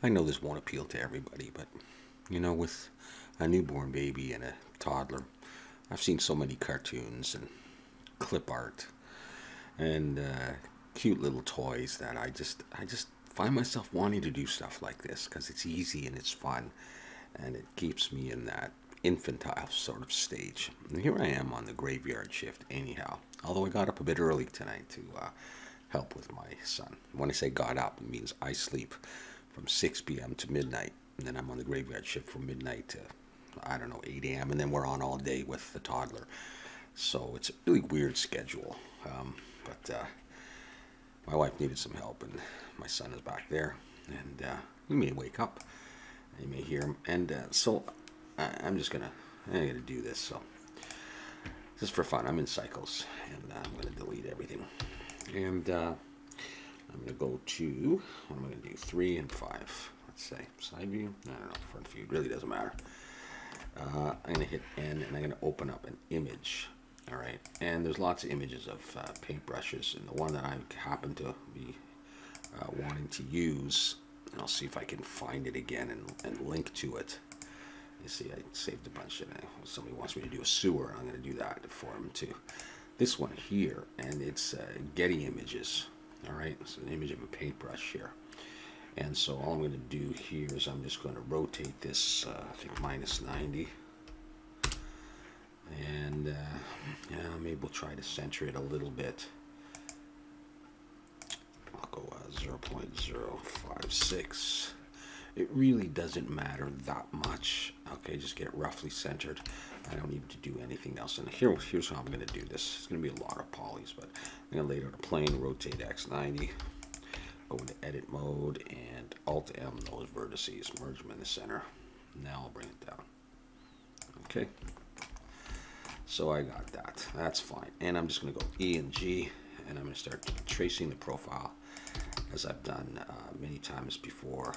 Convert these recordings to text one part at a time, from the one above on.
I know this won't appeal to everybody, but you know, with a newborn baby and a toddler, I've seen so many cartoons and clip art and cute little toys that I just find myself wanting to do stuff like this because it's easy and it's fun, and it keeps me in that infantile sort of stage. And here I am on the graveyard shift, anyhow. Although I got up a bit early tonight to help with my son. When I say got up, it means I sleep from 6 p.m. to midnight, and then I'm on the graveyard shift from midnight to, I don't know, 8 a.m., and then we're on all day with the toddler. So it's a really weird schedule. But my wife needed some help, and my son is back there, and he may wake up. You may hear him, and so I'm just gonna do this. So just for fun, I'm in cycles, and I'm gonna delete everything, and I'm gonna go to what am I gonna do? 3 and 5. Let's say side view. I don't know, front view. It really doesn't matter. I'm gonna hit N, and I'm gonna open up an image. All right, and there's lots of images of paintbrushes, and the one that I happen to be wanting to use, and I'll see if I can find it again and link to it. You see, I saved a bunch of it. Somebody wants me to do a sewer, I'm going to do that for him too. This one here, and it's Getty Images. All right, it's an image of a paintbrush here. And so all I'm going to do here is I'm just going to rotate this, I think -90. And yeah, maybe we'll try to center it a little bit. I'll go 0.056. It really doesn't matter that much. Okay, just get it roughly centered. I don't need to do anything else. And here's how I'm going to do this. It's going to be a lot of polys, but I'm going to lay it on a plane, rotate X90, go into edit mode, and Alt M those vertices, merge them in the center. Now I'll bring it down. Okay. So I got that. That's fine. And I'm just going to go E and G, and I'm going to start tracing the profile as I've done many times before.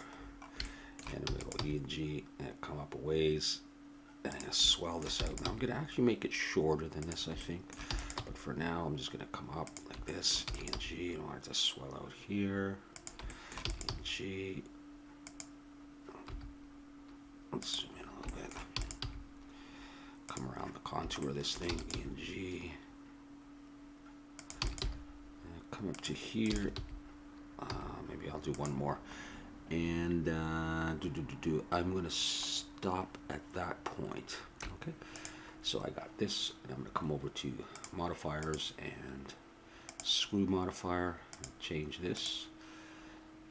And I'm going to go E and G and come up a ways. And I'm going to swell this out. Now I'm going to actually make it shorter than this, I think. But for now, I'm just going to come up like this. E and G. I want it to swell out here. E and G. Let's zoom in a little bit. Come around the contour of this thing, E and G. And come up to here. Maybe I'll do one more. And I'm going to stop at that point. Okay. So I got this, and I'm going to come over to modifiers and screw modifier. Change this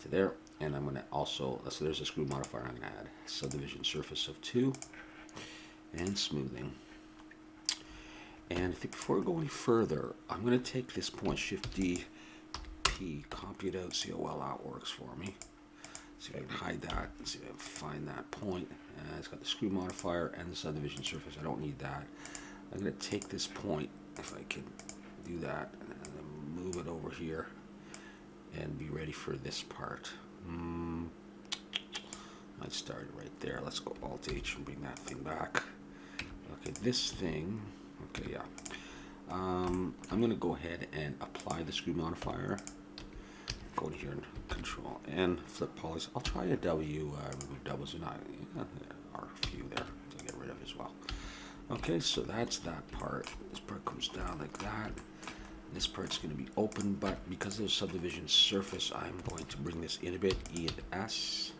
to there. And I'm going to also, so there's a screw modifier. I'm going to add subdivision surface of 2. And smoothing. And I think before I go any further, I'm going to take this point, Shift D, P, copy it out, see how well that works for me. See if I can hide that, see if I can find that point. It's got the screw modifier and the subdivision surface. I don't need that. I'm going to take this point, if I can do that, and then move it over here and be ready for this part. I started right there. Let's go Alt H and bring that thing back. Okay, this thing, okay, yeah. I'm going to go ahead and apply the screw modifier. Go to here and Control and flip polys. I'll try a W, remove doubles, and there are a few there to get rid of as well. Okay, so that's that part. This part comes down like that. This part's going to be open, but because of the subdivision surface, I'm going to bring this in a bit, E and S.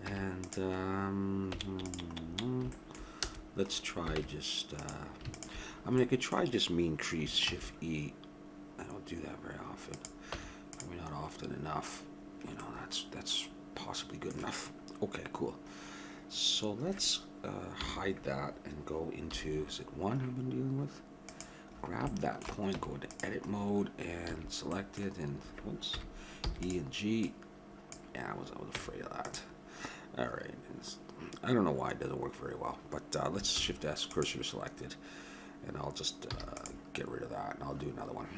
And let's try just, I mean, I could try just mean crease, Shift E. I don't do that very often. Maybe not often enough. You know, that's possibly good enough. Okay, cool. So let's hide that and go into, is it 1 I've been dealing with? Grab that point, go into edit mode and select it, and oops, E and G. Yeah, I was afraid of that. All right, I don't know why it doesn't work very well, but let's Shift S, cursor selected, and I'll just get rid of that, and I'll do another one.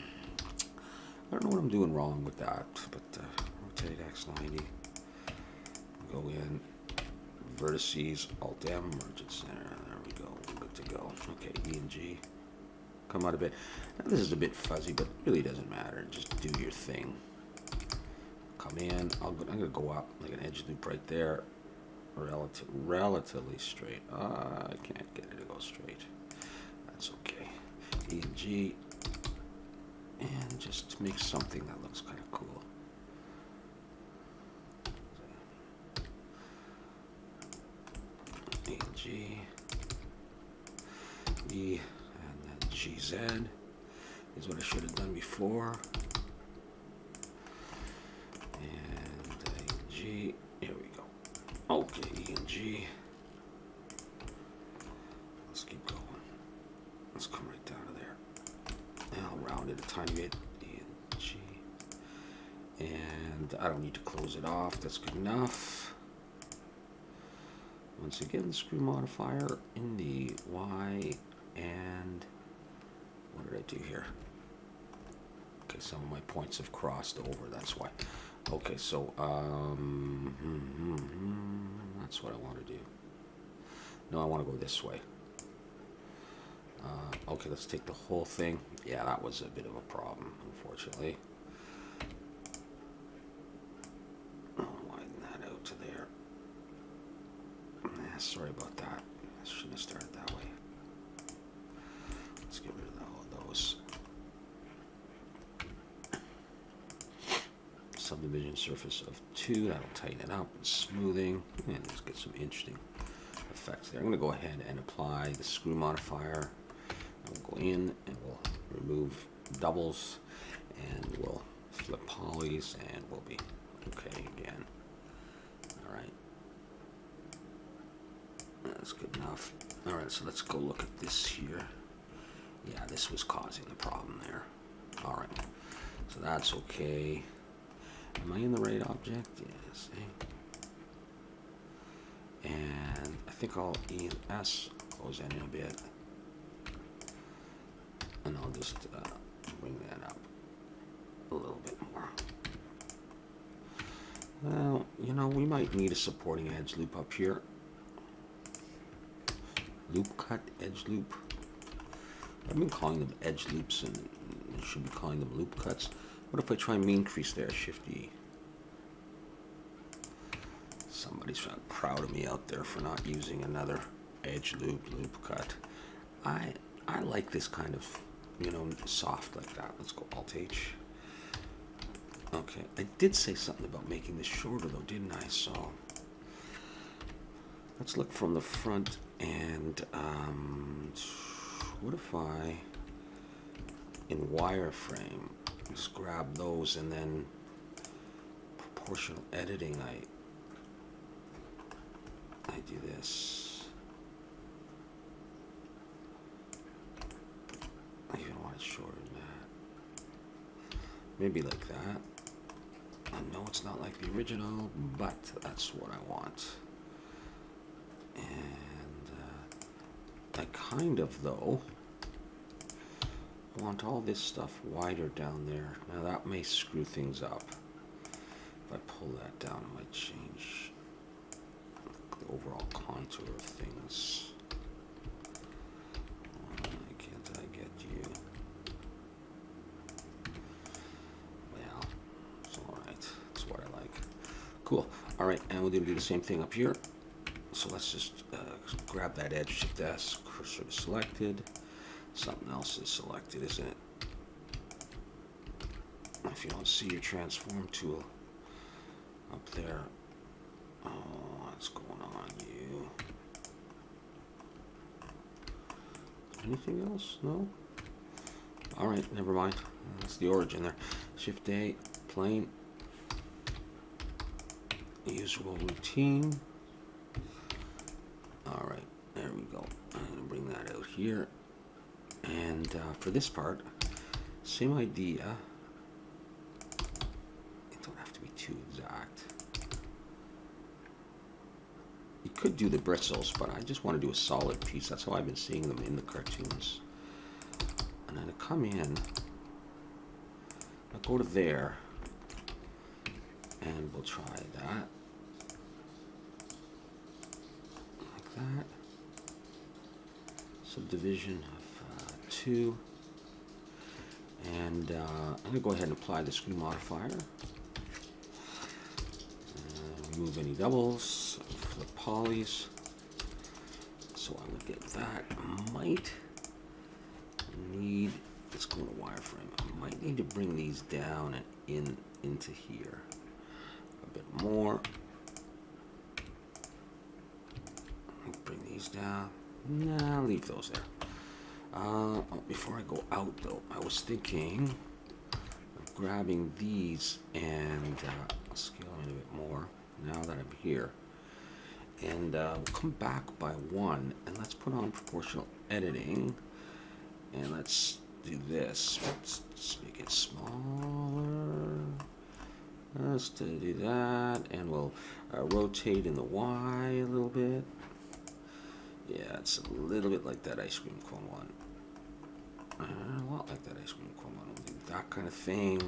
I don't know what I'm doing wrong with that, but rotate X90, go in, vertices, Alt M, merge it center, there we go, we're good to go. Okay, E and G, come out a bit. Now this is a bit fuzzy, but it really doesn't matter, just do your thing. come in. I'm going to go up like an edge loop right there. Relatively straight. I can't get it to go straight. That's okay. E and G. And just make something that looks kind of cool. E and G. E and then GZ is what I should have done before. And E and G. Here we go. Okay, E and G. Let's keep going. Let's come right down to there. And I'll round it a tiny bit. E and G. And I don't need to close it off. That's good enough. Once again, the screw modifier in the Y. And what did I do here? Okay, some of my points have crossed over. That's why. Okay, so that's what I want to do. No, I want to go this way. Okay, let's take the whole thing. Yeah, that was a bit of a problem, unfortunately. I'll widen that out to there. Sorry about that. I shouldn't have started that way. Let's get rid of all of those. Subdivision surface of 2. That'll tighten it up. And smoothing. And let's get some interesting effects there. I'm going to go ahead and apply the screw modifier. We'll go in and we'll remove doubles. And we'll flip polys. And we'll be okay again. Alright. That's good enough. Alright, so let's go look at this here. Yeah, this was causing the problem there. Alright, so that's okay. Am I in the right object? Yes. And I think I'll E and S, close that in a bit. And I'll just bring that up a little bit more. Well, you know, we might need a supporting edge loop up here. Loop cut, edge loop. I've been calling them edge loops and I should be calling them loop cuts. What if I try and increase there, Shift E? Somebody's proud of me out there for not using another edge loop, loop cut. I like this kind of, you know, soft like that. Let's go Alt H. Okay, I did say something about making this shorter though, didn't I? So let's look from the front and what if I, in wireframe, just grab those and then proportional editing, I do this. I even want it shorter than that. Maybe like that. I know it's not like the original, but that's what I want. And I kind of, though, want all this stuff wider down there. Now that may screw things up. If I pull that down, it might change the overall contour of things. Why can't I get you? Well, it's alright. That's what I like. Cool. Alright, and we'll do the same thing up here. So let's just grab that edge, Shift S, cursor is selected. Something else is selected, isn't it? If you don't see your transform tool up there, oh, what's going on, you? Anything else? No? Alright, never mind. That's the origin there. Shift A, plane, usual routine. Alright, there we go. I'm going to bring that out here. And for this part, same idea. It don't have to be too exact. You could do the bristles, but I just want to do a solid piece. That's how I've been seeing them in the cartoons. And then to come in, I'll go to there, and we'll try that. Like that. Subdivision of 2. And I'm going to go ahead and apply the screw modifier. remove any doubles, flip polys. So I look at that. I might need, let's go to wireframe. I might need to bring these down and into here a bit more. Bring these down. Nah, leave those there. Before I go out though, I was thinking of grabbing these and scaling it a bit more now that I'm here. And we'll come back by one and let's put on proportional editing. And let's do this. Let's make it smaller. Let's do that. And we'll rotate in the Y a little bit. Yeah, it's a little bit like that ice cream cone one. A lot like that ice cream cone one. We'll do that kind of thing.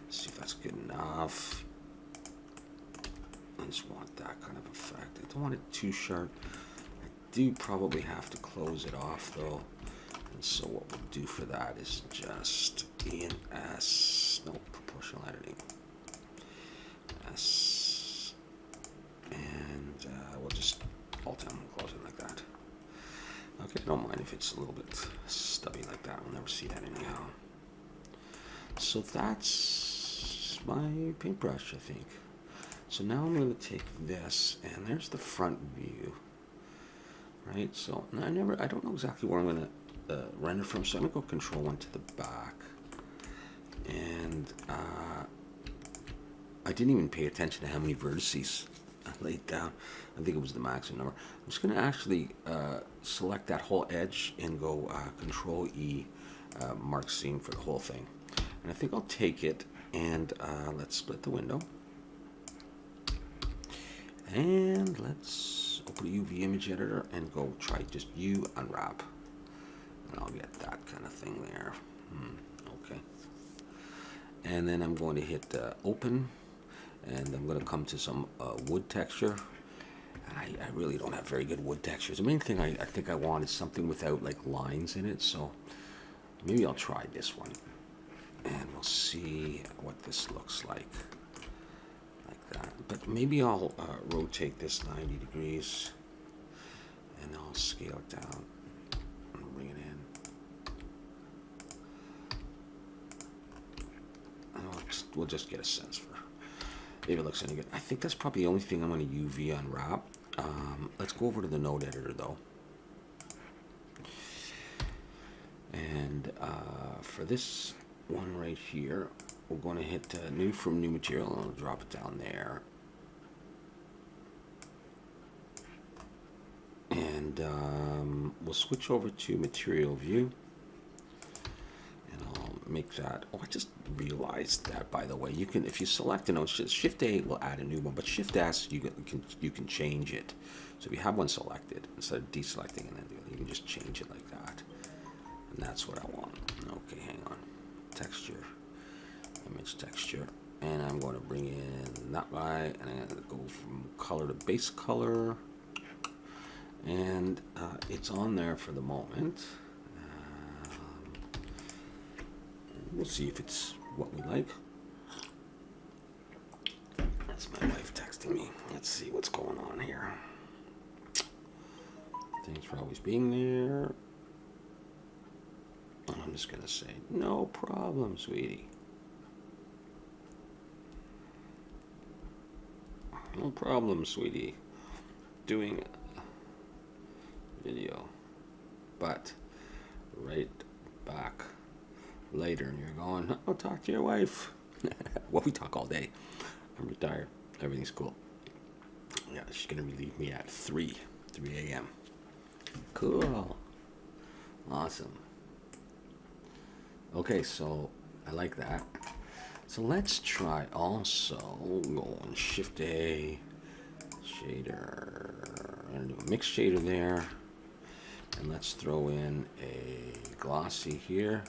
See if that's good enough. I just want that kind of effect. I don't want it too sharp. I do probably have to close it off though. And so what we'll do for that is just in S, no, proportional editing. S, and we'll just alt down and close it like that. Okay, I don't mind if it's a little bit stubby like that. We'll never see that anyhow. So that's my paintbrush, I think. So now I'm going to take this, and there's the front view, right? So I don't know exactly where I'm going to render from. So I'm going to go Control 1 to the back, and I didn't even pay attention to how many vertices I laid down. I think it was the maximum number. I'm just going to actually select that whole edge and go Control E, mark scene for the whole thing. And I think I'll take it and let's split the window. And let's open a UV image editor and go try just U unwrap. And I'll get that kind of thing there. Okay. And then I'm going to hit open. And I'm going to come to some wood texture. I really don't have very good wood textures. The main thing I think I want is something without like lines in it. So maybe I'll try this one. And we'll see what this looks like. Like that. But maybe I'll rotate this 90 degrees. And I'll scale it down. And bring it in. And we'll just get a sense for if it looks any good. I think that's probably the only thing I'm going to UV unwrap. Let's go over to the node editor though. And for this one right here, we're going to hit new from new material and I'll drop it down there. And we'll switch over to material view. Make that. Oh, I just realized that, by the way. You can, if you select a node, Shift A will add a new one, but Shift S you can change it. So if you have one selected, instead of deselecting and then you can just change it like that. And that's what I want. Okay, hang on. Texture, image texture, and I'm going to bring in that guy, and I'm going to go from color to base color, and it's on there for the moment. We'll see if it's what we like. That's my wife texting me. Let's see what's going on here. Thanks for always being there. And I'm just going to say, no problem, sweetie. No problem, sweetie. Doing video. But right back later, and you're going, oh, talk to your wife. Well, we talk all day. I'm retired. Everything's cool. Yeah, she's going to relieve me at 3 a.m. Cool. Awesome. Okay, so I like that. So let's try also go on Shift A, shader. I'm going to do a mix shader there. And let's throw in a glossy here.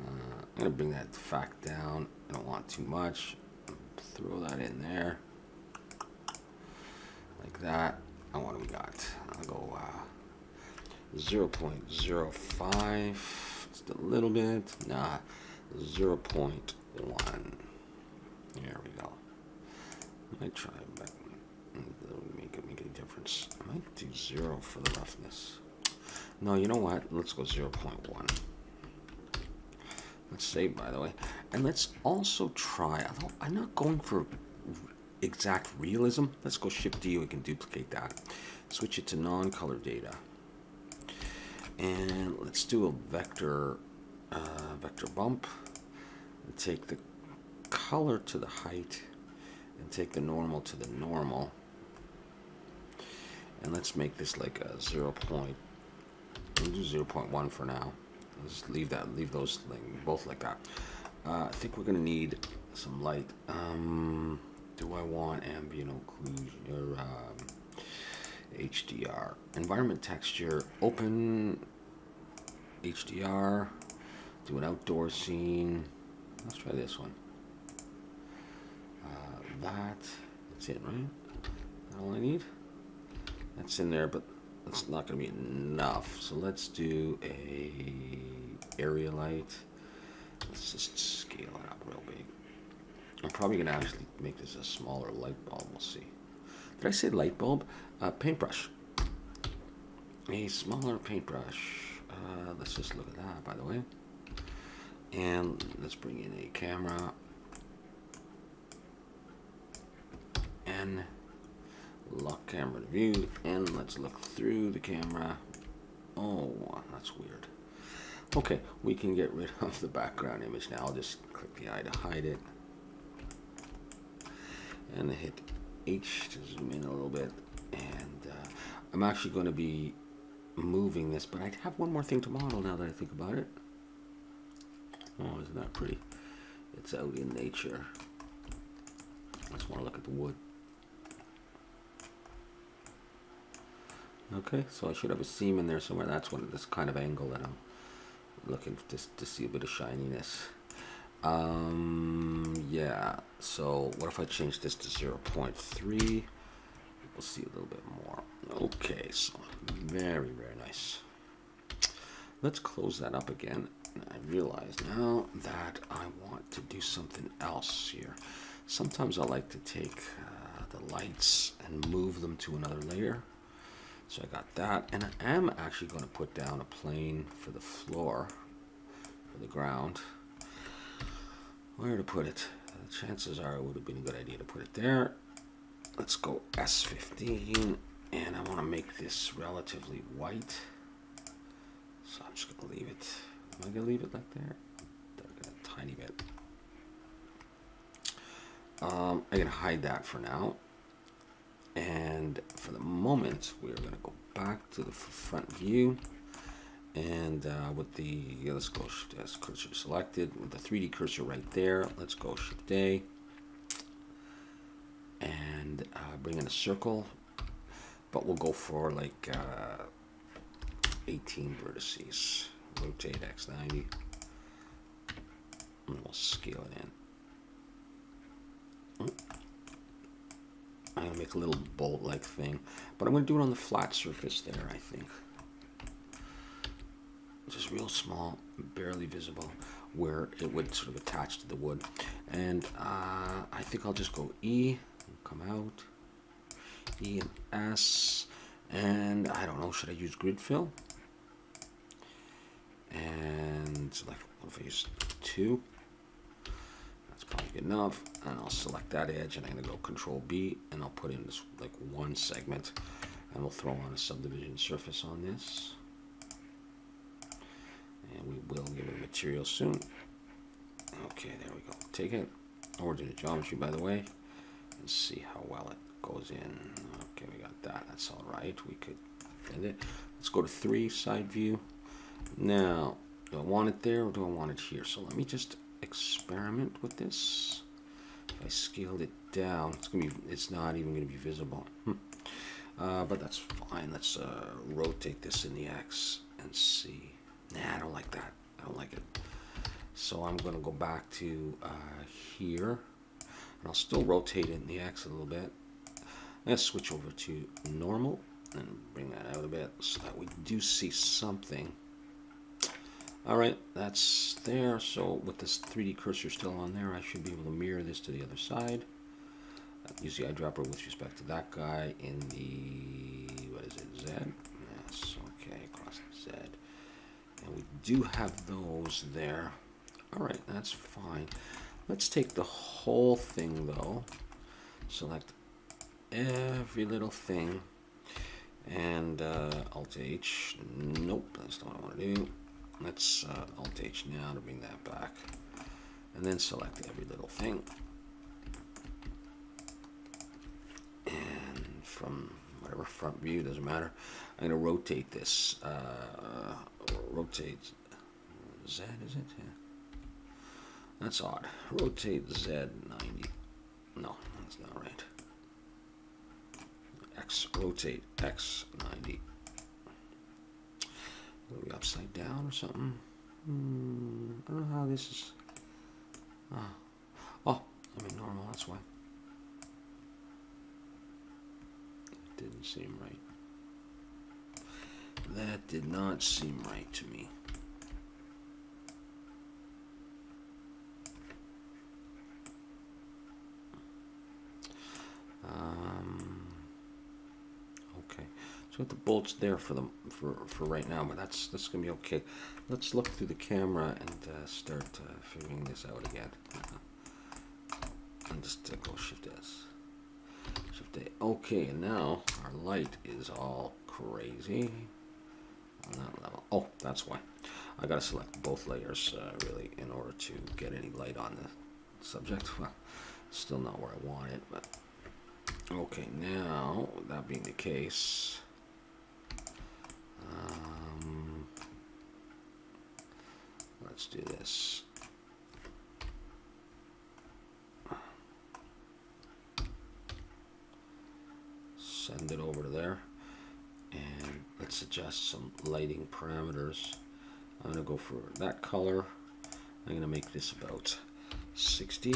I'm going to bring that fact down. I don't want too much. Throw that in there. Like that. And what do we got? I'll go 0.05. Just a little bit. Nah, 0.1. There we go. I might try, but it doesn't make any difference. I might do 0 for the roughness. No, you know what? Let's go 0.1. Let's save, by the way. And let's also try, although I'm not going for exact realism. Let's go Shift D, we can duplicate that. Switch it to non-color data. And let's do a vector bump. And take the color to the height. And take the normal to the normal. And let's make this like a 0. We'll do 0.1 for now. Let's leave those both like that. I think we're gonna need some light. Do I want ambient occlusion or HDR? Environment texture, open HDR, do an outdoor scene. Let's try this one. That's it, right? All I need? That's in there, but it's not going to be enough. So let's do a area light. Let's just scale it up real big. I'm probably going to actually make this a smaller light bulb. We'll see. Did I say light bulb? Paintbrush. A smaller paintbrush. Let's just look at that, by the way. And let's bring in a camera. And lock camera to view. And let's look through the camera. Oh, that's weird. Okay, we can get rid of the background image now. I'll just click the eye to hide it. And hit H to zoom in a little bit. And I'm actually going to be moving this, but I have one more thing to model now that I think about it. Oh, isn't that pretty? It's out in nature. I just want to look at the wood. Okay, so I should have a seam in there somewhere. That's what this kind of angle that I'm looking to see a bit of shininess. Yeah, so what if I change this to 0.3? We'll see a little bit more. Okay, so very, very nice. Let's close that up again. I realize now that I want to do something else here. Sometimes I like to take the lights and move them to another layer. So I got that, and I am actually going to put down a plane for the floor, for the ground. Where to put it? Chances are it would have been a good idea to put it there. Let's go S15, and I want to make this relatively white. So I'm just going to leave it. Am I going to leave it like there? A tiny bit. I'm going to hide that for now. And for the moment, we're going to go back to the front view. And with the, let's go Shift S, cursor selected. With the 3D cursor right there, let's go Shift A. And bring in a circle. But we'll go for like 18 vertices. Rotate X90. And we'll scale it in. I'm going to make a little bolt-like thing, but I'm going to do it on the flat surface there, I think. Just real small, barely visible, where it would sort of attach to the wood. And I think I'll just go E, and come out, E and S, and I don't know, should I use grid fill? And select, what if I use 2? Probably good enough, and I'll select that edge, and I'm going to go Control B, and I'll put in this like one segment, and we'll throw on a subdivision surface on this, and we will give it a material soon. Okay, there we go. Take it over to the geometry, by the way, and see how well it goes in. Okay, we got that. That's all right. We could end it. Let's go to 3 side view. Now, do I want it there or do I want it here? So let me just experiment with this. If I scaled it down, it's not even going to be visible. But that's fine. Let's rotate this in the X and see. Nah, I don't like that. I don't like it. So I'm going to go back to here, and I'll still rotate it in the X a little bit. I'm going to switch over to normal and bring that out a bit so that we do see something. Alright, that's there. So with this 3D cursor still on there, I should be able to mirror this to the other side. use the eyedropper with respect to that guy in the, what is it, Z? Yes, okay, across the Z. And we do have those there. All right, that's fine. Let's take the whole thing though. Select every little thing. And Alt H. Nope, that's not what I want to do. Let's Alt H now to bring that back. And then select every little thing. And from whatever front view, doesn't matter. I'm going to rotate this. Rotate Z, is it? Yeah. That's odd. Rotate Z 90. No, that's not right. X, rotate X 90. Are we upside down or something? I don't know how this is. Oh, I'm in normal, that's why. Didn't seem right. That did not seem right to me. Okay, so the bolt's there for them for right now, but that's gonna be okay. Let's look through the camera and start figuring this out again. And just go Shift S. Shift A. Okay, and now our light is all crazy on that level. Oh, that's why. I gotta select both layers really in order to get any light on the subject. Well, still not where I want it, but okay. Now, that being the case, let's do this. Send it over to there, and let's adjust some lighting parameters. I'm going to go for that color. I'm going to make this about 60.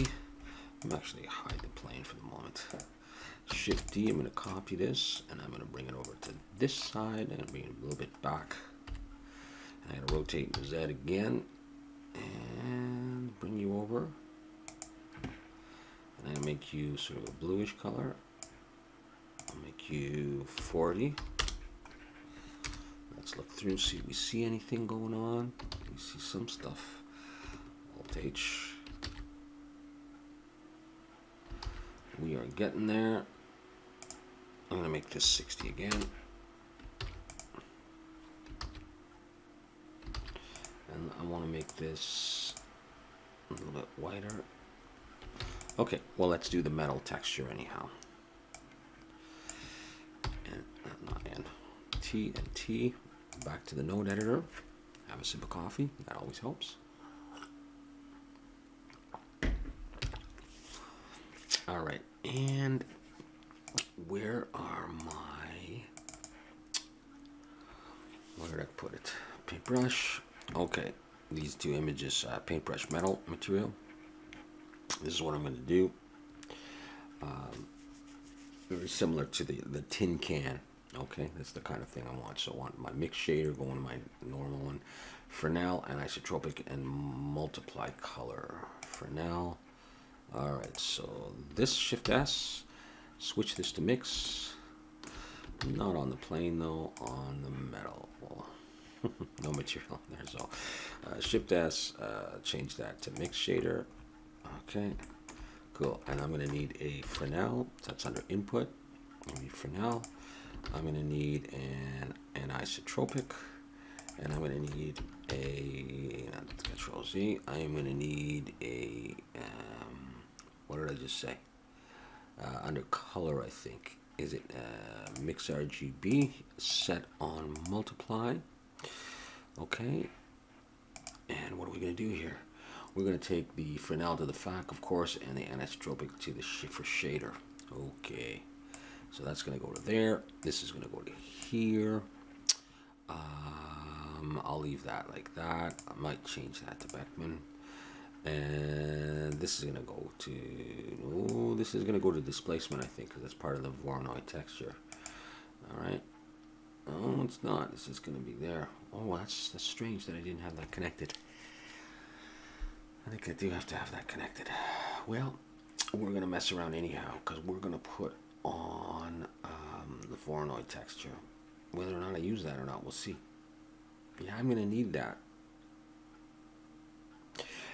I'm actually hide the plane for the moment. Shift D, I'm going to copy this, and I'm going to bring it over to this side, and bring it a little bit back. And I'm going to rotate the Z again, and bring you over. And I'm going to make you sort of a bluish color. I'll make you 40. Let's look through, see if we see anything going on. We see some stuff. Alt H. We are getting there. I'm going to make this 60 again. And I want to make this a little bit whiter. Okay, well, let's do the metal texture anyhow. And not N. T and T. Back to the node editor. Have a sip of coffee. That always helps. All right, and where did I put it? Paintbrush. Okay, these two images, paintbrush metal material. This is what I'm going to do. Very similar to the tin can. Okay, that's the kind of thing I want. So I want my mix shader going to my normal one. Fresnel, anisotropic, and multiply color. Fresnel. Alright, so this Shift S, switch this to mix. Not on the plane though, on the metal. No material there, so Shift S, change that to mix shader. Okay, cool. And I'm going to need a Fresnel, that's under input. I need Fresnel. I'm going to need an anisotropic, and I'm going to need a, Control Z, I'm going to need a, what did I just say? Under color, I think. Is it mix RGB, set on multiply. Okay. And what are we going to do here? We're going to take the Fresnel to the FAC, of course, and the anisotropic to the for shader. Okay. So that's going to go to there. This is going to go to here. I'll leave that like that. I might change that to Beckman. And this is going to go to, this is going to go to displacement, I think, because that's part of the Voronoi texture. All right. Oh, it's not. This is going to be there. Oh, that's strange that I didn't have that connected. I think I do have to have that connected. Well, we're going to mess around anyhow, because we're going to put on the Voronoi texture. Whether or not I use that or not, we'll see. Yeah, I'm going to need that.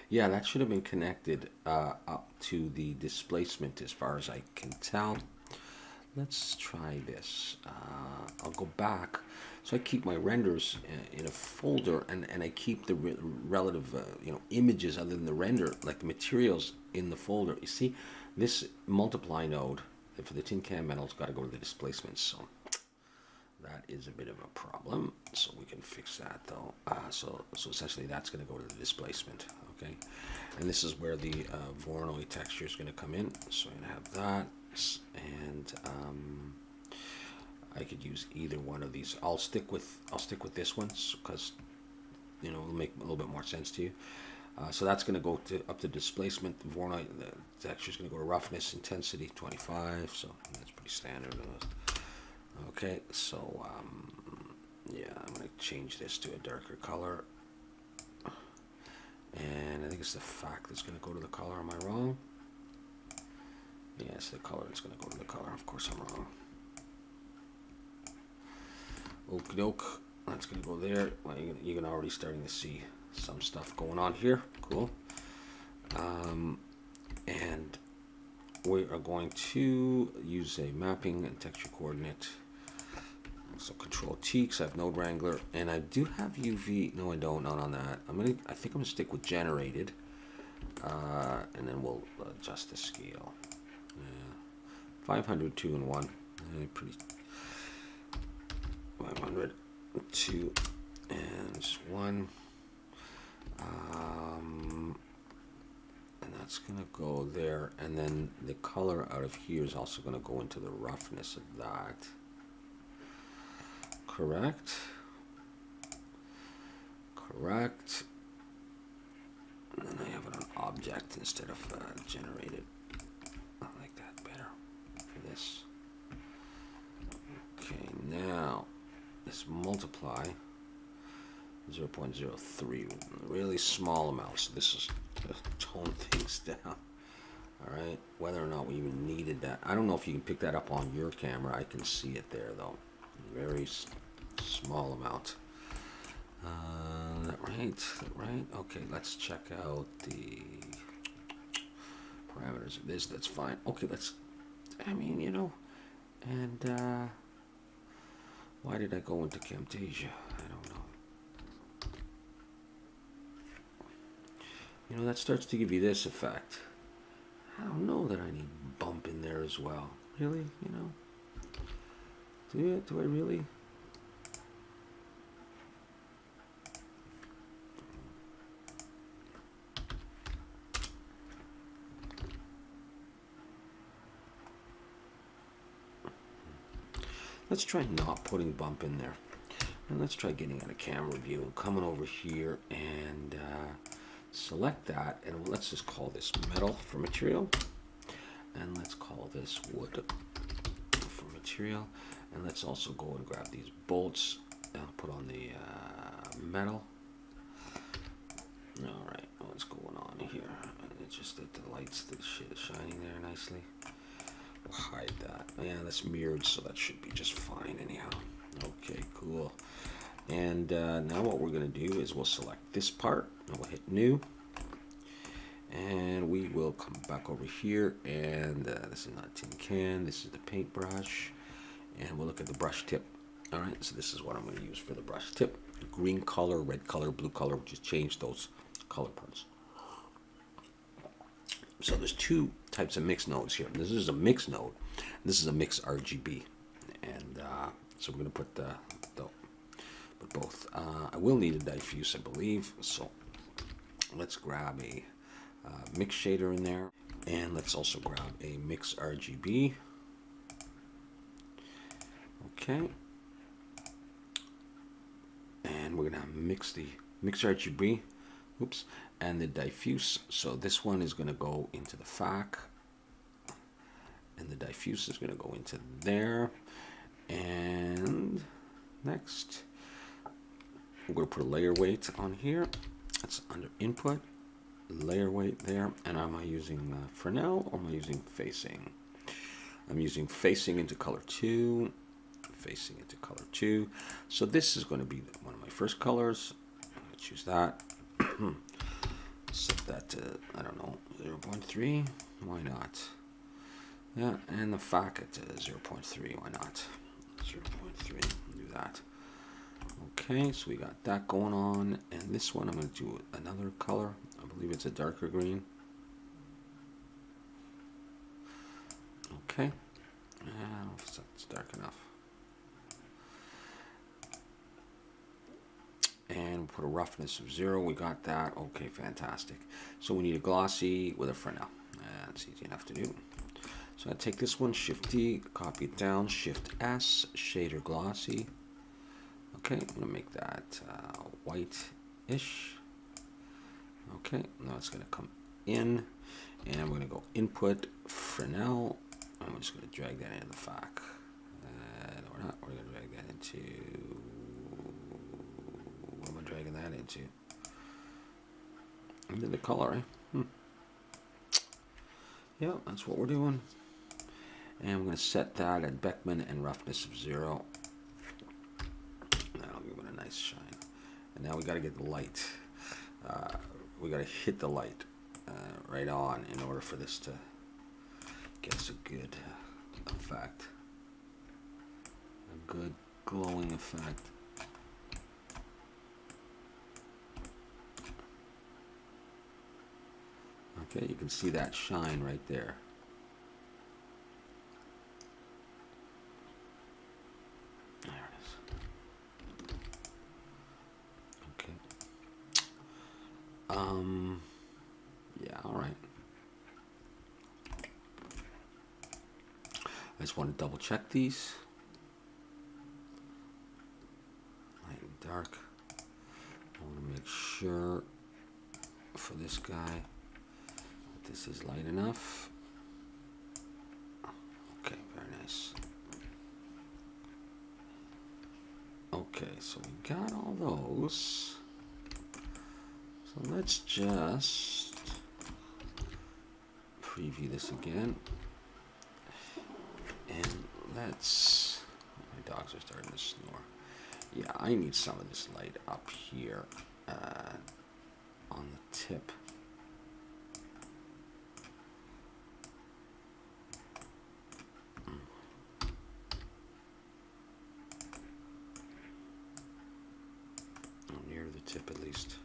Yeah, that should have been connected up to the displacement as far as I can tell. Let's try this. I'll go back. So I keep my renders in a folder, and I keep the relative images other than the render, like the materials, in the folder. You see, this multiply node for the tin can metal's got to go to the displacement. So that is a bit of a problem. So we can fix that though. So essentially that's going to go to the displacement. Okay, and this is where the Voronoi texture is going to come in. So I'm going to have that. And I could use either one of these. I'll stick with this one because it'll make a little bit more sense to you. So that's going to go up to displacement. The Voronoi, the texture is going to go to roughness, intensity 25. So that's pretty standard. Okay, so yeah, I'm going to change this to a darker color. And I think it's the fact that's going to go to the color. Am I wrong? Yes, the color is going to go to the color. Of course, I'm wrong. Okie doke. That's going to go there. Well, you're going to already starting to see some stuff going on here. Cool. And we are going to use a mapping and texture coordinate. So Control T, because I have Node Wrangler, and I do have UV. No, I don't. Not on that. I think I'm going to stick with generated, and then we'll adjust the scale. 500, 2 and 1. Pretty. 500, 2 and 1. And that's going to go there. And then the color out of here is also going to go into the roughness of that. Correct. Correct. And then I have it on object instead of generated. I like that better for this. Okay, now this multiply 0.03, really small amount. So this is to tone things down. All right, whether or not we even needed that, I don't know if you can pick that up on your camera. I can see it there though. Very small amount. That right? That right? Okay, let's check out the parameters of this. That's fine. Okay, let's. I mean, and why did I go into Camtasia? I don't know. That starts to give you this effect. I don't know that I need bump in there as well. Really? Do I really? Let's try not putting bump in there. And let's try getting out of camera view and coming over here and select that. And let's just call this metal for material. And let's call this wood for material. And let's also go and grab these bolts and put on the metal. All right, what's going on here? It's just that the lights, the shit is shining there nicely. We'll hide that. Yeah, that's mirrored, so that should be just fine anyhow. Okay, cool. And now what we're going to do is we'll select this part, and we'll hit New. And we will come back over here, and this is not tin can, this is the paintbrush. And we'll look at the brush tip. All right, so this is what I'm going to use for the brush tip. Green color, red color, blue color. Just change those color parts. So there's two types of mix nodes here. This is a mix node. This is a mix RGB. And so we're going to put both. I will need a diffuse, I believe. So let's grab a mix shader in there. And let's also grab a mix RGB. Okay. And we're going to mix the mix RGB. Oops. And the diffuse. So this one is going to go into the FAC. And the diffuse is going to go into there. And next, we're going to put a layer weight on here. That's under input. layer weight there. And am I using Fresnel or am I using facing? I'm using facing into color 2, facing into color 2. So this is going to be one of my first colors. I'm going to choose that. Set that to, I don't know, 0.3. Why not? Yeah, and the FAC at 0.3. Why not? 0.3. Do that. Okay, so we got that going on. And this one I'm going to do another color. I believe it's a darker green. Okay. I don't know if it's dark enough. And put a roughness of 0. We got that. Okay, fantastic. So we need a glossy with a Fresnel. That's easy enough to do. So I take this one, Shift D, copy it down, Shift S, shader glossy. Okay, I'm going to make that white-ish. Okay, now it's going to come in, and I'm going to go Input, Fresnel. I'm just going to drag that into the FAC. No, we're not. We're going to drag that into... What am I dragging that into? Into the color, eh? Yeah, that's what we're doing. And I'm going to set that at Beckman and roughness of 0. That'll give it a nice shine. And now we got to get the light. We got to hit the light right on in order for this to get us a good effect. A good glowing effect. Okay, you can see that shine right there. There it is. Okay. Yeah, all right. I just want to double check these. Light and dark. I want to make sure for this guy this is light enough. Okay, very nice. Okay, so we got all those. So let's just preview this again. And let's... My dogs are starting to snore. Yeah, I need some of this light up here on the tip. Near the tip at least.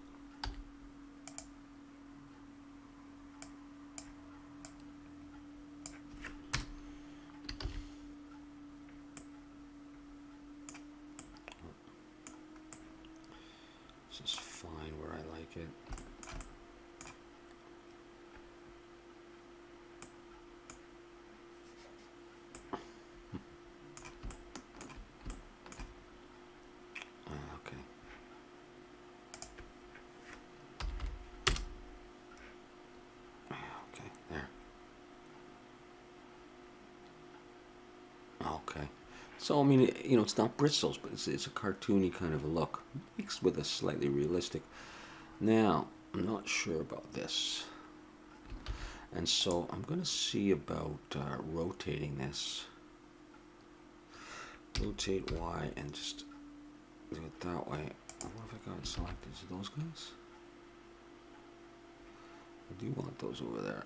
This is fine where I like it. Okay. Okay, there. Okay. So, I mean, you know, it's not bristles, but it's a cartoony kind of a look, mixed with a slightly realistic. Now, I'm not sure about this. And so I'm going to see about rotating this. Rotate Y and just do it that way. What have I got selected? Is it those guys? I do want those over there.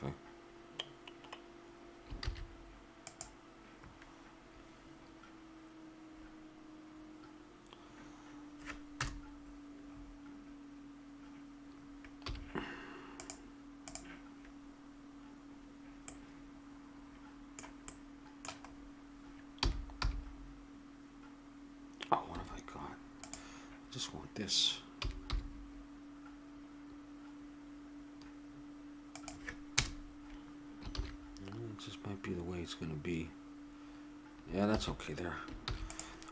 Okay. Oh, what have I got? I just want this. It just might be the way it's going to be. Yeah, that's okay there.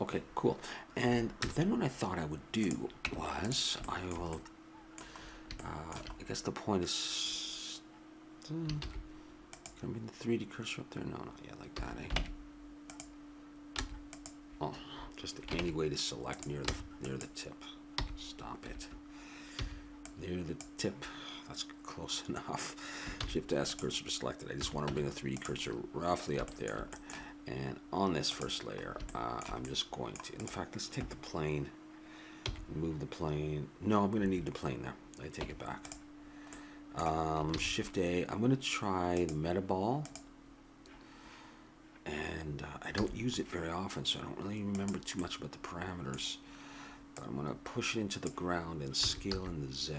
Okay, cool. And then what I thought I would do was I will, I guess the point is, can I bring the 3D cursor up there? No, not yet, like that, eh? Oh, just any way to select near the tip. Stop it. Near the tip. That's close enough. Shift S, cursor selected. I just want to bring the 3D cursor roughly up there. And on this first layer, I'm just going to, in fact, let's take the plane, move the plane. No, I'm going to need the plane there. I take it back. Shift A, I'm going to try the Metaball. And I don't use it very often, so I don't really remember too much about the parameters. But I'm going to push it into the ground and scale in the Z.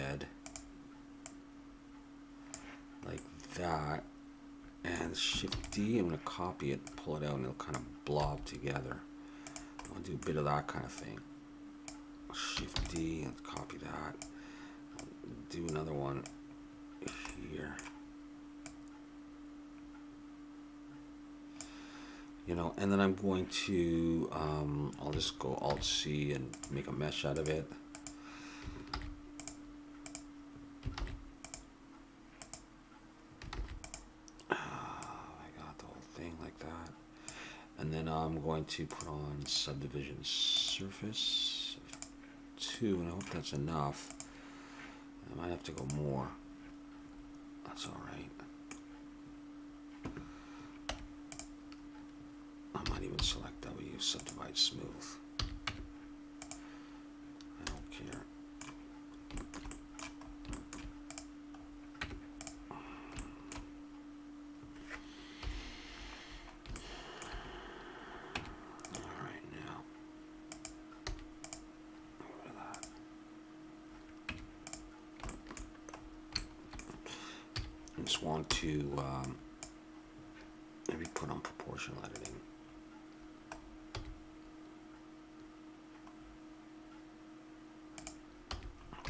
Like that. And Shift D, I'm going to copy it, pull it out, and it'll kind of blob together. I'll do a bit of that kind of thing. Shift D and copy that. Do another one here. You know, and then I'm going to, I'll just go Alt C and make a mesh out of it. And then I'm going to put on subdivision surface 2, and I hope that's enough. I might have to go more. That's all right. I might even select W, subdivide smooth. I don't care. Just want to maybe put on proportional editing.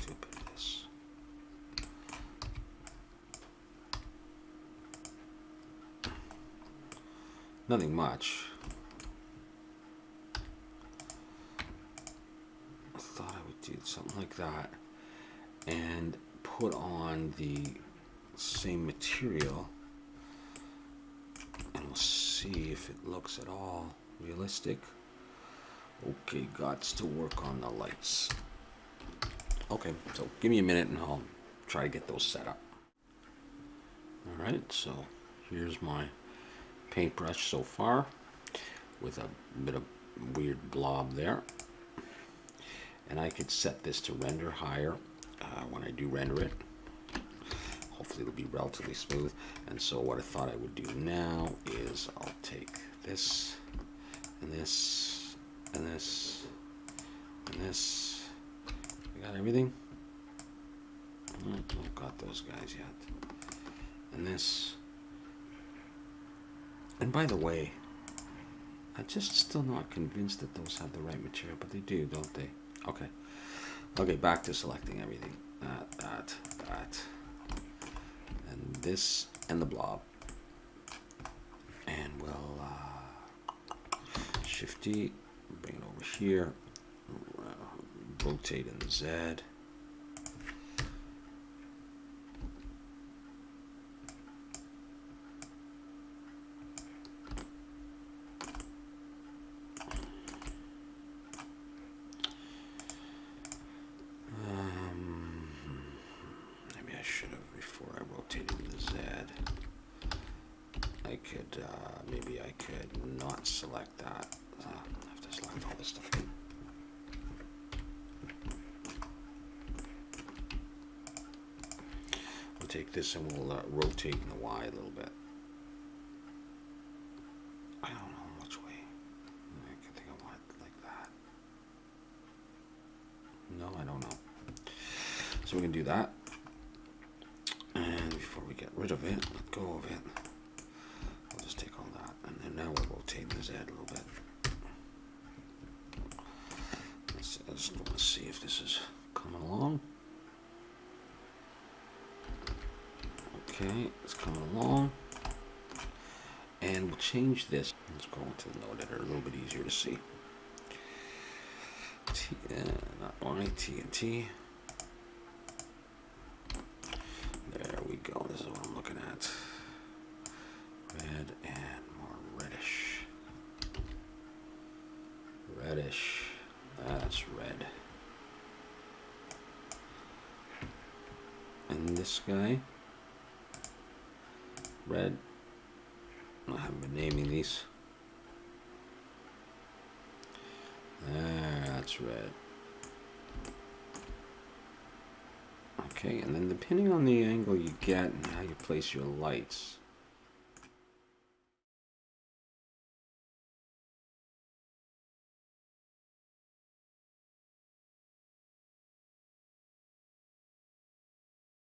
Do a bit of this. Nothing much. I thought I would do something like that and put on the same material, and we'll see if it looks at all realistic. Okay, gots to work on the lights. Okay, so give me a minute and I'll try to get those set up. Alright, so here's my paintbrush so far with a bit of weird blob there, and I could set this to render higher when I do render it. Hopefully it'll be relatively smooth. And so what I thought I would do now is I'll take this and this and this and this. I got everything? I haven't got those guys yet. And this. And by the way, I'm just still not convinced that those have the right material, but they do, don't they? Okay. Okay, back to selecting everything. That. And this and the blob, and we'll Shift D, bring it over here, rotate in the Z. Maybe I should have, before I rotated the Z, I could, maybe I could not select that. I have to select all this stuff again. We'll take this and we'll rotate in the Y a little bit. I don't know which way. I think I want it like that. No, I don't know. So we can do that. And before we get rid of it, let go of it, I'll just take all that. And then now we'll rotate the Z a little bit. I just want to see if this is coming along. Okay, it's coming along. And we'll change this. Let's go into the node editor, a little bit easier to see. Not Y, T and T. There we go. This is what I'm looking at. Red and more reddish. Reddish. That's red. And this guy, red. I haven't been naming these. There, that's red. Okay, and then depending on the angle you get and how you place your lights,